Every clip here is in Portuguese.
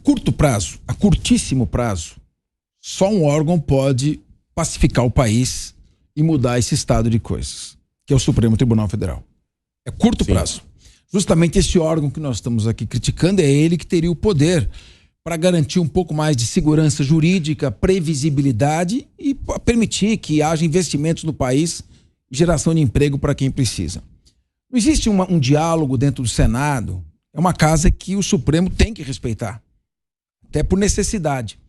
curto prazo, a curtíssimo prazo, só um órgão pode pacificar o país e mudar esse estado de coisas, que é o Supremo Tribunal Federal. É curto prazo. Justamente esse órgão que nós estamos aqui criticando é ele que teria o poder para garantir um pouco mais de segurança jurídica, previsibilidade e permitir que haja investimentos no país e geração de emprego para quem precisa. Não existe um diálogo dentro do Senado. É uma casa que o Supremo tem que respeitar, até por necessidade.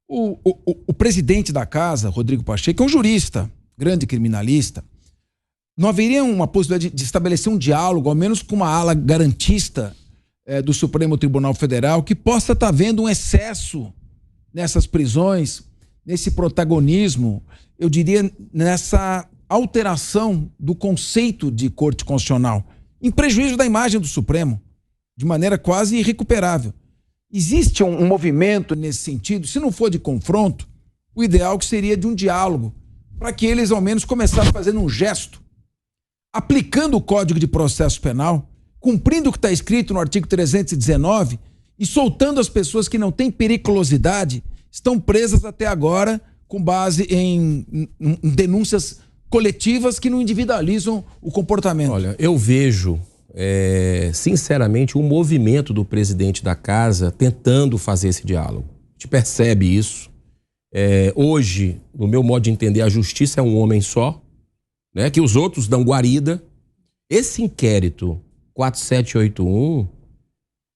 O presidente da casa, Rodrigo Pacheco, é um jurista, grande criminalista. Não haveria uma possibilidade de estabelecer um diálogo, ao menos com uma ala garantista do Supremo Tribunal Federal, que possa estar vendo um excesso nessas prisões, nesse protagonismo, eu diria, nessa alteração do conceito de Corte Constitucional, em prejuízo da imagem do Supremo, de maneira quase irrecuperável. Existe um movimento nesse sentido, se não for de confronto, o ideal que seria de um diálogo, para que eles ao menos começassem fazendo um gesto, aplicando o Código de Processo Penal, cumprindo o que está escrito no artigo 319 e soltando as pessoas que não têm periculosidade, estão presas até agora com base em denúncias coletivas que não individualizam o comportamento. Olha, eu vejo, sinceramente, um movimento do presidente da casa tentando fazer esse diálogo. A gente percebe isso. Hoje, no meu modo de entender, a justiça é um homem só, né, que os outros dão guarida. Esse inquérito 4781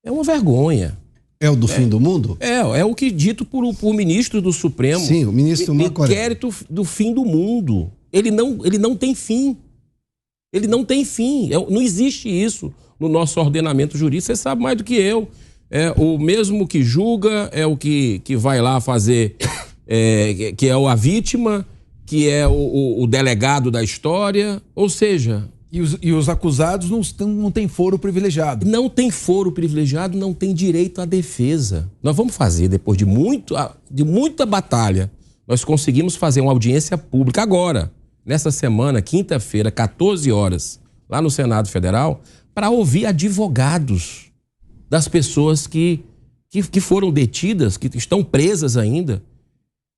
é uma vergonha. É o do fim do mundo? É o que dito por ministro do Supremo. Sim, o ministro Marco Inquérito do fim do mundo. Ele não tem fim. Ele não tem fim. Não existe isso no nosso ordenamento jurídico. Você sabe mais do que eu. É o mesmo que julga, é o que vai lá fazer, que é a vítima, que é o delegado da história. Ou seja... E os acusados não têm foro privilegiado. Não tem foro privilegiado, não tem direito à defesa. Nós vamos fazer, depois de muita batalha, nós conseguimos fazer uma audiência pública agora, nessa semana, quinta-feira, 14 horas, lá no Senado Federal, para ouvir advogados das pessoas que foram detidas, que estão presas ainda,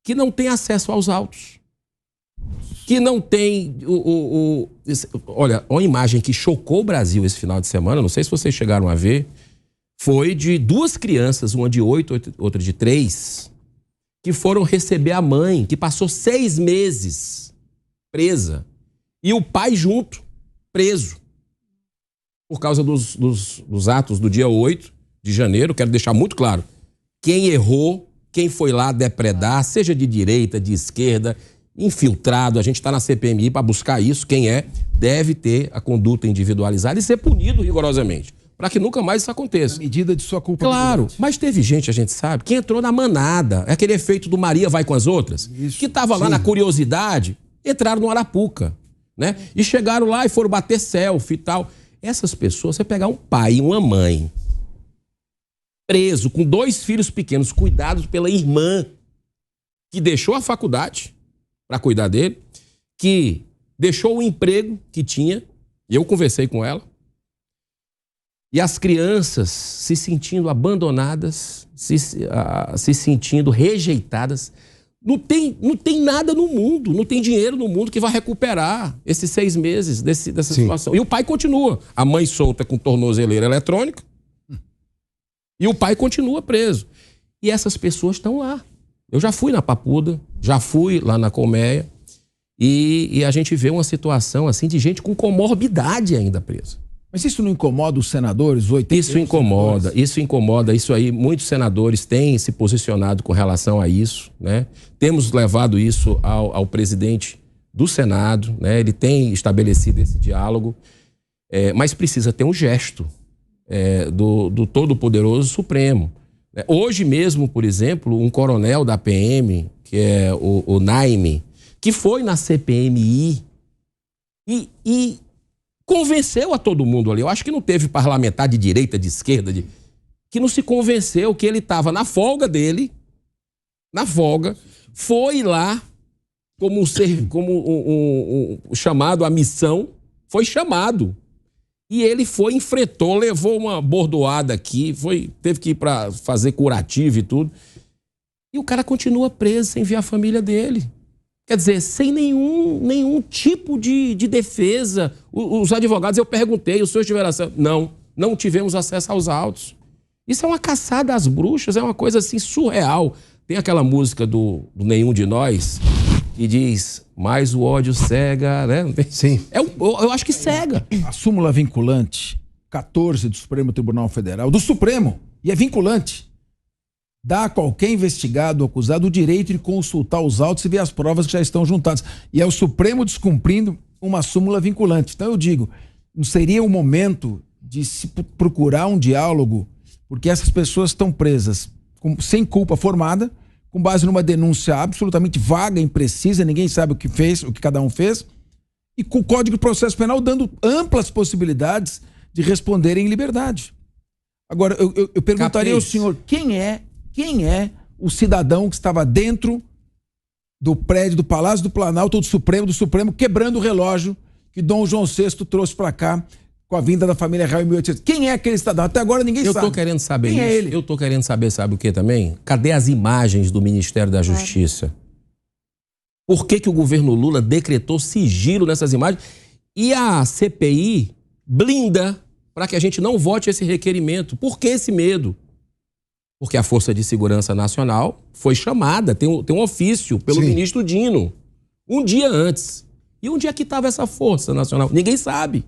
que não têm acesso aos autos. Que não tem olha, uma imagem que chocou o Brasil esse final de semana, não sei se vocês chegaram a ver, foi de duas crianças, uma de 8, outra de 3, que foram receber a mãe, que passou 6 meses presa, e o pai junto, preso, por causa dos atos do dia 8 de janeiro. Quero deixar muito claro, quem errou, quem foi lá depredar, seja de direita, de esquerda, infiltrado, a gente está na CPMI para buscar isso, quem deve ter a conduta individualizada e ser punido rigorosamente, para que nunca mais isso aconteça. Na medida de sua culpa. Claro, mas teve gente, a gente sabe, que entrou na manada, é aquele efeito do Maria vai com as outras, que estava lá na curiosidade, entraram no Arapuca, né? E chegaram lá e foram bater selfie e tal. Essas pessoas, você pegar um pai e uma mãe preso, com 2 filhos pequenos, cuidados pela irmã, que deixou a faculdade para cuidar dele, que deixou o emprego que tinha, e eu conversei com ela, e as crianças se sentindo abandonadas, se sentindo rejeitadas. Não tem nada no mundo, não tem dinheiro no mundo que vai recuperar esses 6 meses dessa situação. E o pai continua, a mãe solta com tornozeleira eletrônica, e o pai continua preso. E essas pessoas estão lá. Eu já fui na Papuda, já fui lá na Colmeia, e a gente vê uma situação assim de gente com comorbidade ainda presa. Mas isso não incomoda os senadores? Isso incomoda, isso aí, muitos senadores têm se posicionado com relação a isso, né? Temos levado isso ao presidente do Senado, né? Ele tem estabelecido esse diálogo, mas precisa ter um gesto do Todo-Poderoso Supremo. Hoje mesmo, por exemplo, um coronel da PM, que é o Naime, que foi na CPMI e convenceu a todo mundo ali. Eu acho que não teve parlamentar de direita, de esquerda, que não se convenceu que ele estava na folga dele, foi lá como chamado à missão, foi chamado. E ele foi, enfrentou, levou uma bordoada aqui, teve que ir para fazer curativo e tudo. E o cara continua preso sem ver a família dele. Quer dizer, sem nenhum tipo de defesa. Os advogados, eu perguntei, os senhores tiveram acesso? Não tivemos acesso aos autos. Isso é uma caçada às bruxas, é uma coisa assim surreal. Tem aquela música do Nenhum de Nós, que diz, mas o ódio cega, né? Sim. Eu acho que cega. A súmula vinculante 14 do Supremo Tribunal Federal, do Supremo, e é vinculante, dá a qualquer investigado ou acusado o direito de consultar os autos e ver as provas que já estão juntadas. E é o Supremo descumprindo uma súmula vinculante. Então eu digo, não seria o momento de se procurar um diálogo, porque essas pessoas estão presas sem culpa formada, com base numa denúncia absolutamente vaga, imprecisa, ninguém sabe o que fez, o que cada um fez, e com o Código de Processo Penal dando amplas possibilidades de responderem em liberdade. Agora, eu perguntaria ao senhor, quem é o cidadão que estava dentro do prédio do Palácio do Planalto ou do Supremo, quebrando o relógio que Dom João VI trouxe para cá com a vinda da família real em 1800. Quem é aquele cidadão? Até agora ninguém sabe. Eu tô querendo saber Quem isso. é ele? Eu tô querendo saber, sabe o que também? Cadê as imagens do Ministério da Justiça? Por que o governo Lula decretou sigilo nessas imagens? E a CPI blinda para que a gente não vote esse requerimento. Por que esse medo? Porque a Força de Segurança Nacional foi chamada, tem um ofício pelo ministro Dino, um dia antes. E onde é que estava essa Força Nacional? Ninguém sabe.